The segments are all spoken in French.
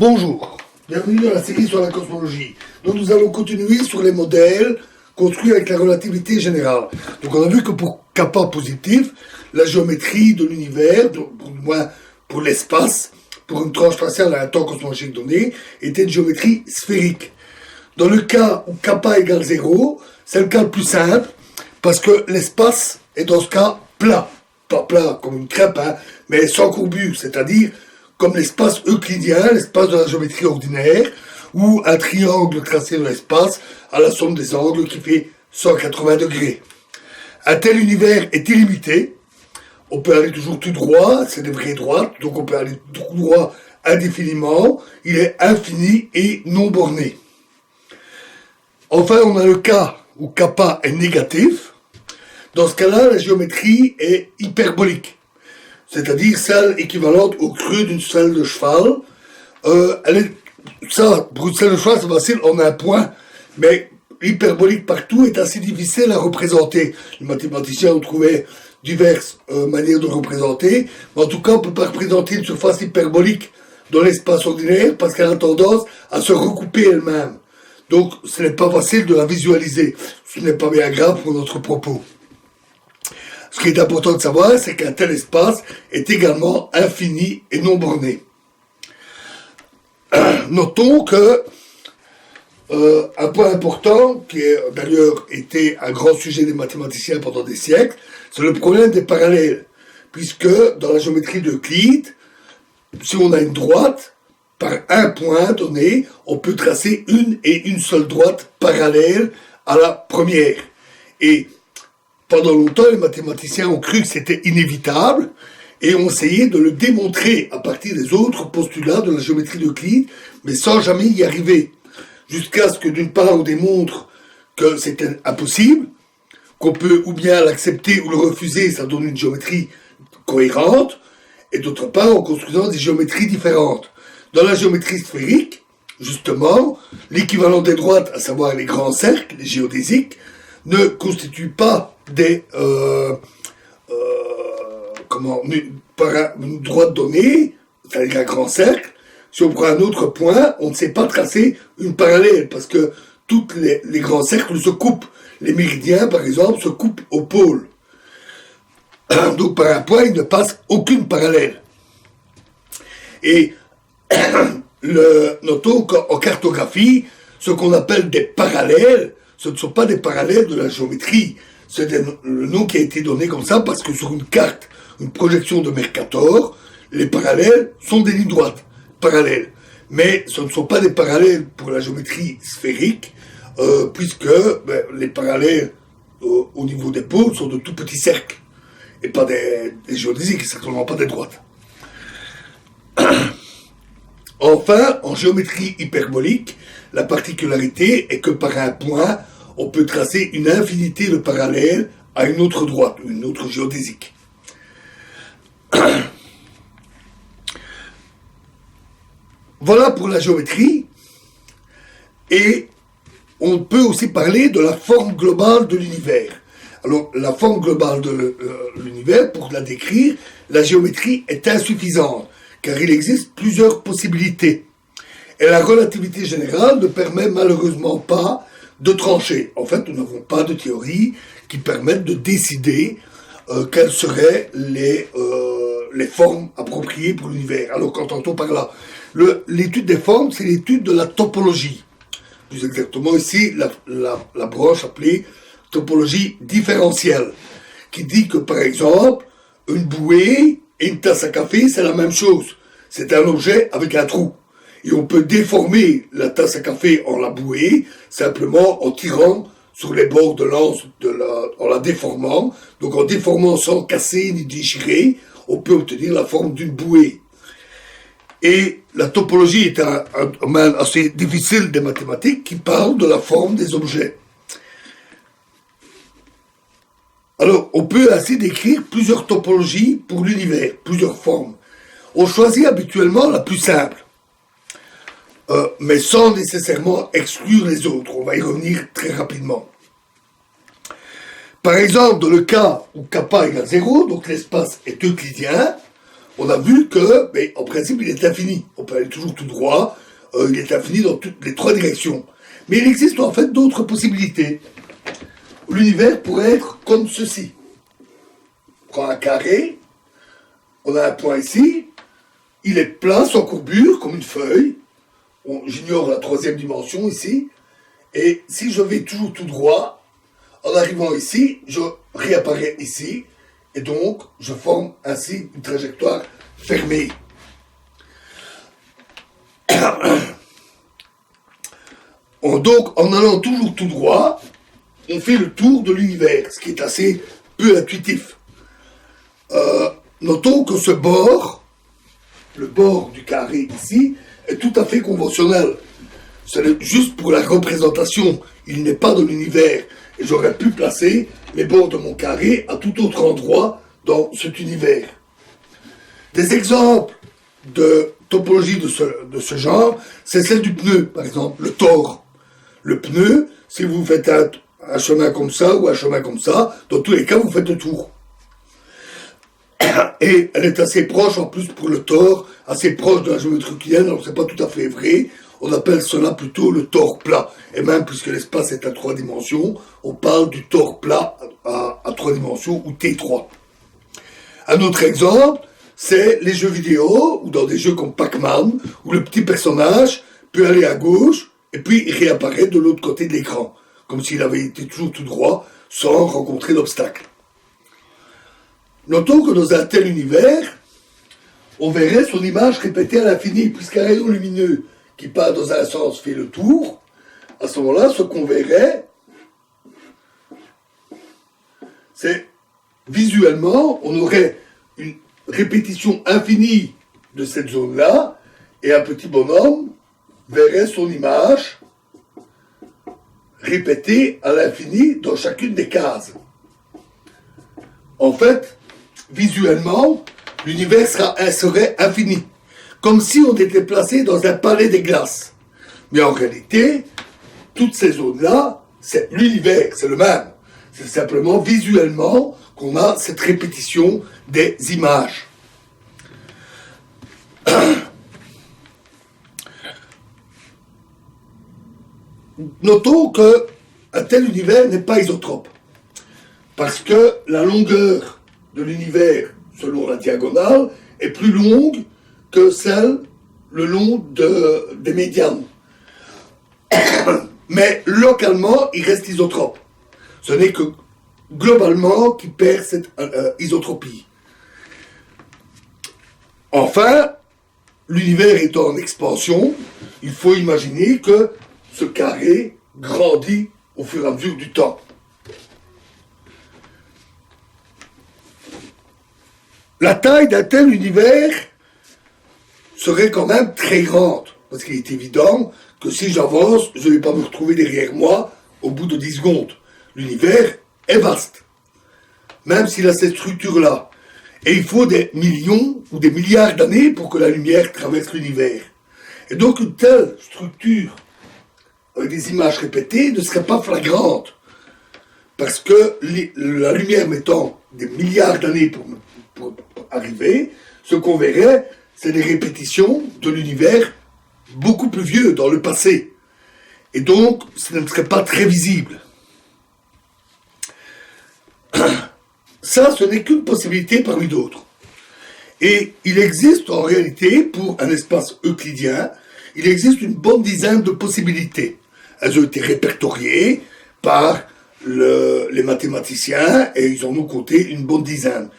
Bonjour, bienvenue dans la série sur la cosmologie. Donc nous allons continuer sur les modèles construits avec la relativité générale. Donc on a vu que pour kappa positif, la géométrie de l'univers, pour moins pour l'espace, pour une tranche spatiale à un temps cosmologique donné, était une géométrie sphérique. Dans le cas où kappa égale 0, c'est le cas le plus simple, parce que l'espace est dans ce cas plat. Pas plat comme une crêpe, mais sans courbure, c'est-à-dire comme l'espace euclidien, l'espace de la géométrie ordinaire, où un triangle tracé dans l'espace a la somme des angles qui fait 180 degrés. Un tel univers est illimité, on peut aller toujours tout droit, c'est des vraies droites, donc on peut aller tout droit indéfiniment, il est infini et non borné. Enfin, on a le cas où kappa est négatif. Dans ce cas-là, la géométrie est hyperbolique, c'est-à-dire celle équivalente au creux d'une selle de cheval. Pour une selle de cheval, c'est facile en un point, mais hyperbolique partout est assez difficile à représenter. Les mathématiciens ont trouvé diverses manières de représenter, mais en tout cas, on ne peut pas représenter une surface hyperbolique dans l'espace ordinaire parce qu'elle a tendance à se recouper elle-même. Donc, ce n'est pas facile de la visualiser. Ce n'est pas bien grave pour notre propos. Ce qui est important de savoir, c'est qu'un tel espace est également infini et non borné. Notons que un point important, qui a d'ailleurs été un grand sujet des mathématiciens pendant des siècles, c'est le problème des parallèles. Puisque dans la géométrie d'Euclide, si on a une droite, par un point donné, on peut tracer une seule droite parallèle à la première. Et pendant longtemps, les mathématiciens ont cru que c'était inévitable et ont essayé de le démontrer à partir des autres postulats de la géométrie d'Euclide, mais sans jamais y arriver. Jusqu'à ce que d'une part on démontre que c'était impossible, qu'on peut ou bien l'accepter ou le refuser, ça donne une géométrie cohérente, et d'autre part en construisant des géométries différentes. Dans la géométrie sphérique, justement, l'équivalent des droites, à savoir les grands cercles, les géodésiques, ne constitue pas par une droite donnée, c'est-à-dire un grand cercle. Si on prend un autre point, on ne sait pas tracer une parallèle, parce que tous les grands cercles se coupent. Les méridiens, par exemple, se coupent au pôle. Donc par un point, il ne passe aucune parallèle. Et notons qu'en cartographie, ce qu'on appelle des parallèles, ce ne sont pas des parallèles de la géométrie. C'est le nom qui a été donné comme ça parce que sur une carte, une projection de Mercator, les parallèles sont des lignes droites, parallèles. Mais ce ne sont pas des parallèles pour la géométrie sphérique, puisque les parallèles au niveau des pôles sont de tout petits cercles, et pas des géodésiques, certainement pas des droites. Enfin, en géométrie hyperbolique, la particularité est que par un point, on peut tracer une infinité de parallèles à une autre droite, une autre géodésique. Voilà pour la géométrie. Et on peut aussi parler de la forme globale de l'univers. Alors, la forme globale de l'univers, pour la décrire, la géométrie est insuffisante, car il existe plusieurs possibilités. Et la relativité générale ne permet malheureusement pas de trancher. En fait, nous n'avons pas de théorie qui permette de décider quelles seraient les formes appropriées pour l'univers. Alors, qu'entend-on par là ? L'étude des formes, c'est l'étude de la topologie. Plus exactement ici, la branche appelée topologie différentielle, qui dit que, par exemple, une bouée et une tasse à café, c'est la même chose. C'est un objet avec un trou. Et on peut déformer la tasse à café en la bouée, simplement en tirant sur les bords de l'anse, en la déformant. Donc en déformant sans casser ni déchirer, on peut obtenir la forme d'une bouée. Et la topologie est un domaine assez difficile des mathématiques qui parle de la forme des objets. Alors, on peut ainsi décrire plusieurs topologies pour l'univers, plusieurs formes. On choisit habituellement la plus simple, mais sans nécessairement exclure les autres. On va y revenir très rapidement. Par exemple, dans le cas où kappa égale 0, donc l'espace est euclidien, on a vu que, mais en principe, il est infini. On peut aller toujours tout droit, il est infini dans toutes les trois directions. Mais il existe en fait d'autres possibilités. L'univers pourrait être comme ceci. On prend un carré, on a un point ici, il est plat, sans courbure, comme une feuille. J'ignore la troisième dimension ici. Et si je vais toujours tout droit, en arrivant ici, je réapparais ici. Et donc, je forme ainsi une trajectoire fermée. Donc, en allant toujours tout droit, on fait le tour de l'univers, ce qui est assez peu intuitif. Notons que ce bord, le bord du carré ici, est tout à fait conventionnel. C'est juste pour la représentation, il n'est pas de l'univers. Et j'aurais pu placer les bords de mon carré à tout autre endroit dans cet univers. Des exemples de topologie de ce genre, c'est celle du pneu, par exemple, le tore. Le pneu, si vous faites un chemin comme ça ou un chemin comme ça, dans tous les cas, vous faites le tour. Et elle est assez proche, en plus, pour le tore, assez proche de la géométrie euclidienne, alors c'est pas tout à fait vrai. On appelle cela plutôt le tore plat. Et même, puisque l'espace est à 3 dimensions, on parle du tore plat à 3 dimensions, ou T3. Un autre exemple, c'est les jeux vidéo, ou dans des jeux comme Pac-Man, où le petit personnage peut aller à gauche, et puis il réapparaît de l'autre côté de l'écran, comme s'il avait été toujours tout droit, sans rencontrer d'obstacle. Notons que dans un tel univers, on verrait son image répétée à l'infini, puisqu'un rayon lumineux qui part dans un sens fait le tour. À ce moment-là, ce qu'on verrait, c'est visuellement, on aurait une répétition infinie de cette zone-là, et un petit bonhomme verrait son image répétée à l'infini dans chacune des cases. En fait, visuellement, l'univers serait infini, comme si on était placé dans un palais des glaces. Mais en réalité, toutes ces zones-là, c'est l'univers, c'est le même. C'est simplement visuellement qu'on a cette répétition des images. Notons qu'un tel univers n'est pas isotrope, parce que la longueur de l'univers, selon la diagonale, est plus longue que celle le long des médianes. Mais localement, il reste isotrope. Ce n'est que globalement qu'il perd cette isotropie. Enfin, l'univers étant en expansion, il faut imaginer que ce carré grandit au fur et à mesure du temps. La taille d'un tel univers serait quand même très grande, parce qu'il est évident que si j'avance, je ne vais pas me retrouver derrière moi au bout de 10 secondes. L'univers est vaste, même s'il a cette structure-là. Et il faut des millions ou des milliards d'années pour que la lumière traverse l'univers. Et donc une telle structure, avec des images répétées, ne serait pas flagrante. Parce que la lumière mettant des milliards d'années pour arriver, ce qu'on verrait, c'est des répétitions de l'univers beaucoup plus vieux dans le passé. Et donc, ce ne serait pas très visible. Ça, ce n'est qu'une possibilité parmi d'autres. Et il existe en réalité, pour un espace euclidien, il existe une bonne dizaine de possibilités. Elles ont été répertoriées par les mathématiciens et ils en ont compté une bonne dizaine.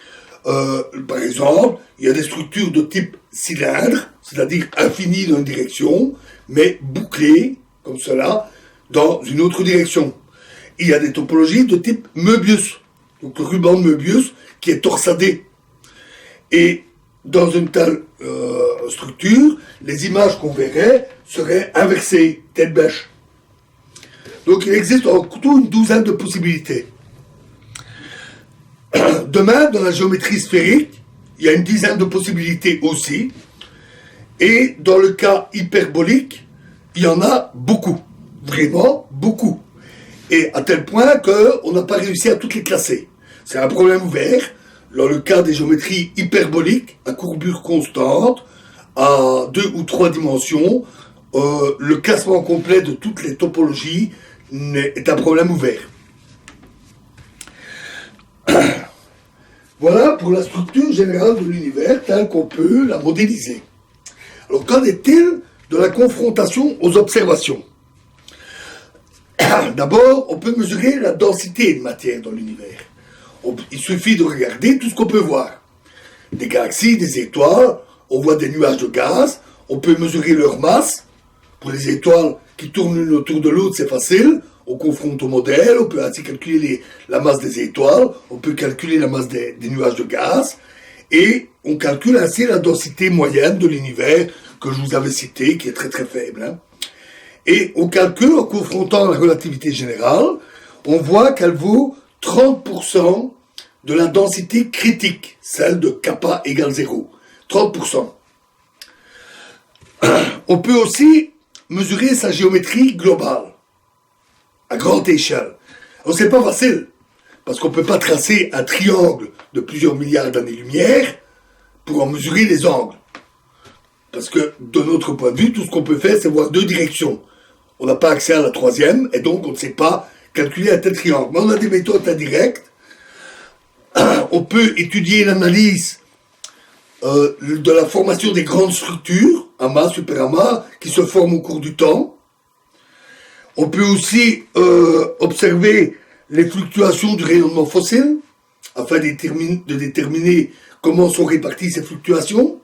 Par exemple, il y a des structures de type cylindre, c'est-à-dire infinies dans une direction, mais bouclées, comme cela, dans une autre direction. Il y a des topologies de type Möbius, donc le ruban de Möbius, qui est torsadé. Et dans une telle structure, les images qu'on verrait seraient inversées, telle bêche. Donc il existe en tout une douzaine de possibilités. De même, dans la géométrie sphérique, il y a une dizaine de possibilités aussi. Et dans le cas hyperbolique, il y en a beaucoup. Vraiment beaucoup. Et à tel point qu'on n'a pas réussi à toutes les classer. C'est un problème ouvert. dans le cas des géométries hyperboliques, à courbure constante, à 2 ou 3 dimensions, le classement complet de toutes les topologies est un problème ouvert. Voilà pour la structure générale de l'univers telle qu'on peut la modéliser. Alors qu'en est-il de la confrontation aux observations? D'abord, on peut mesurer la densité de matière dans l'univers. Il suffit de regarder tout ce qu'on peut voir. Des galaxies, des étoiles, on voit des nuages de gaz, on peut mesurer leur masse. Pour les étoiles qui tournent l'une autour de l'autre, c'est facile. On confronte au modèle, on peut ainsi calculer la masse des étoiles, on peut calculer la masse des nuages de gaz, et on calcule ainsi la densité moyenne de l'univers que je vous avais cité, qui est très très faible. Hein. Et on calcule, en confrontant la relativité générale, on voit qu'elle vaut 30% de la densité critique, celle de kappa égale 0. 30%. On peut aussi mesurer sa géométrie globale, à grande échelle. Alors c'est pas facile, parce qu'on ne peut pas tracer un triangle de plusieurs milliards d'années-lumière pour en mesurer les angles. Parce que, de notre point de vue, tout ce qu'on peut faire, c'est voir 2 directions. On n'a pas accès à la 3e, et donc on ne sait pas calculer un tel triangle. Mais on a des méthodes indirectes. On peut étudier l'analyse de la formation des grandes structures, amas, superamas, qui se forment au cours du temps. On peut aussi observer les fluctuations du rayonnement fossile, afin de déterminer comment sont réparties ces fluctuations.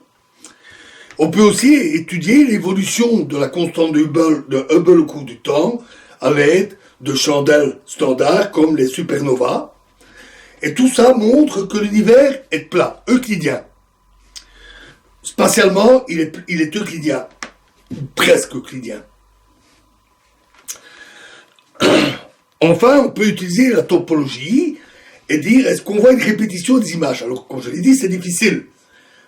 On peut aussi étudier l'évolution de la constante de Hubble au cours du temps, à l'aide de chandelles standards comme les supernovas. Et tout ça montre que l'univers est plat, euclidien. Spatialement, il est euclidien, presque euclidien. Enfin, on peut utiliser la topologie et dire, est-ce qu'on voit une répétition des images? Alors, comme je l'ai dit, c'est difficile.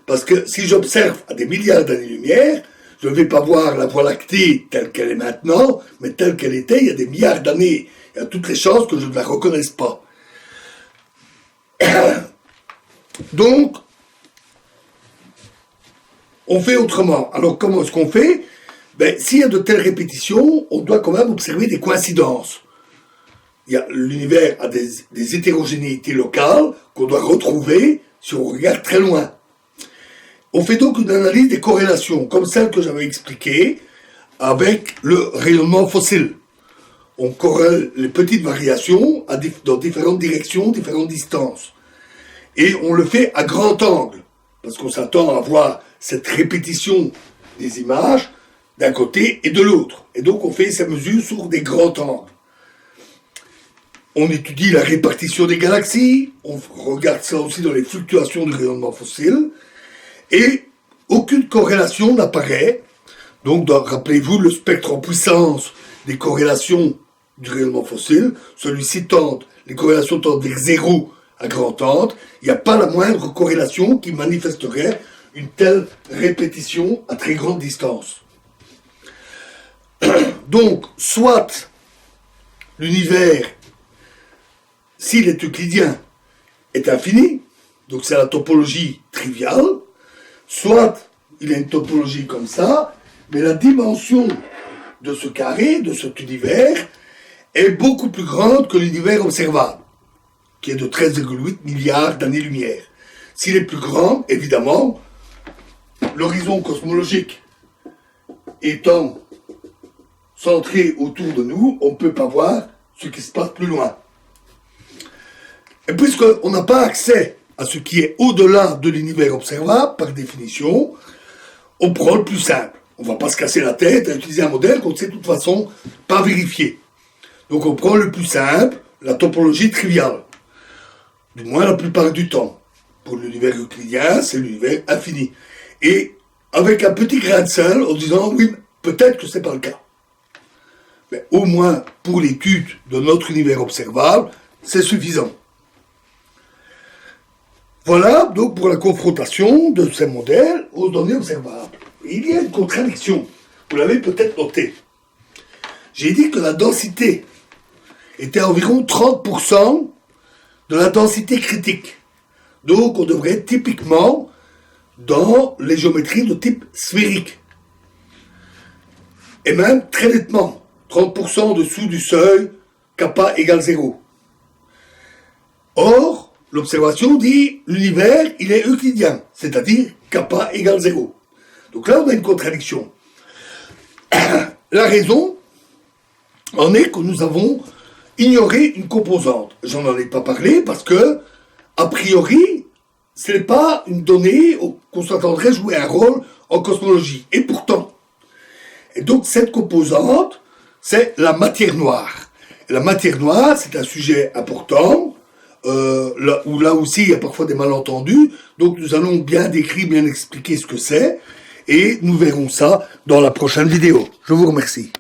Parce que si j'observe à des milliards d'années-lumière, je ne vais pas voir la Voie lactée telle qu'elle est maintenant, mais telle qu'elle était il y a des milliards d'années. Il y a toutes les chances que je ne la reconnaisse pas. Donc, on fait autrement. Alors, comment est-ce qu'on fait? S'il y a de telles répétitions, on doit quand même observer des coïncidences. L'univers a des hétérogénéités locales qu'on doit retrouver si on regarde très loin. On fait donc une analyse des corrélations, comme celle que j'avais expliquée, avec le rayonnement fossile. On corrèle les petites variations dans différentes directions, différentes distances. Et on le fait à grand angle, parce qu'on s'attend à voir cette répétition des images d'un côté et de l'autre. Et donc on fait ces mesures sur des grands angles. On étudie la répartition des galaxies, on regarde ça aussi dans les fluctuations du rayonnement fossile, et aucune corrélation n'apparaît. Donc, rappelez-vous, le spectre en puissance des corrélations du rayonnement fossile, les corrélations tendent vers 0 à grand angle, il n'y a pas la moindre corrélation qui manifesterait une telle répétition à très grande distance. Donc, soit l'univers, s'il est euclidien, est infini, donc c'est la topologie triviale, soit il a une topologie comme ça, mais la dimension de ce carré, de cet univers, est beaucoup plus grande que l'univers observable, qui est de 13,8 milliards d'années-lumière. S'il est plus grand, évidemment, l'horizon cosmologique étant centré autour de nous, on ne peut pas voir ce qui se passe plus loin. Et puisqu'on n'a pas accès à ce qui est au-delà de l'univers observable, par définition, on prend le plus simple. On ne va pas se casser la tête à utiliser un modèle qu'on ne sait de toute façon pas vérifier. Donc on prend le plus simple, la topologie triviale. Du moins la plupart du temps. Pour l'univers euclidien, c'est l'univers infini. Et avec un petit grain de sel, en disant, oui, peut-être que ce n'est pas le cas. Mais au moins, pour l'étude de notre univers observable, c'est suffisant. Voilà donc pour la confrontation de ces modèles aux données observables. Et il y a une contradiction, vous l'avez peut-être noté. J'ai dit que la densité était environ 30% de la densité critique. Donc on devrait être typiquement dans les géométries de type sphérique. Et même très nettement, 30% en dessous du seuil, kappa égale 0. Or, l'observation dit l'univers, il est euclidien, c'est-à-dire kappa égale 0. Donc là, on a une contradiction. La raison en est que nous avons ignoré une composante. J'en ai pas parlé parce que, a priori, ce n'est pas une donnée qu'on s'attendrait jouer un rôle en cosmologie. Et pourtant, et donc cette composante, c'est la matière noire. Et la matière noire, c'est un sujet important, où là aussi il y a parfois des malentendus, donc nous allons bien décrire, bien expliquer ce que c'est, et nous verrons ça dans la prochaine vidéo. Je vous remercie.